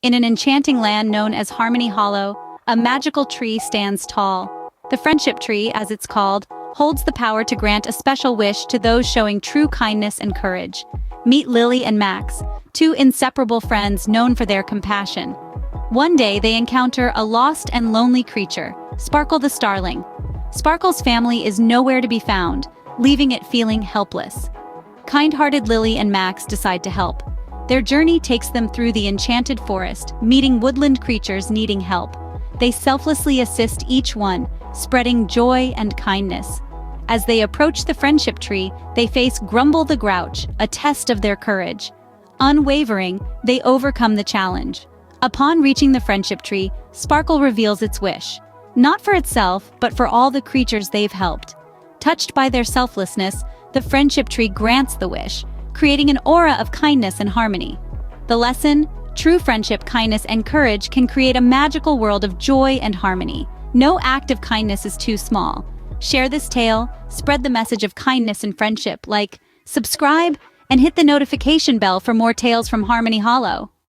In an enchanting land known as Harmony Hollow, a magical tree stands tall. The friendship tree, as it's called, holds the power to grant a special wish to those showing true kindness and courage. Meet Lily and Max, two inseparable friends known for their compassion. One day they encounter a lost and lonely creature, Sparkle the starling. Sparkle's family is nowhere to be found, leaving it feeling helpless. Kind-hearted Lily and Max decide to help. Their journey takes them through the enchanted forest, meeting woodland creatures needing help. They selflessly assist each one, spreading joy and kindness. As they approach the friendship tree, they face Grumble the Grouch, a test of their courage. Unwavering, they overcome the challenge. Upon reaching the friendship tree, Sparkle reveals its wish. Not for itself, but for all the creatures they've helped. Touched by their selflessness, the friendship tree grants the wish, creating an aura of kindness and harmony. The lesson: true friendship, kindness, and courage can create a magical world of joy and harmony. No act of kindness is too small. Share this tale, spread the message of kindness and friendship, like, subscribe, and hit the notification bell for more tales from Harmony Hollow.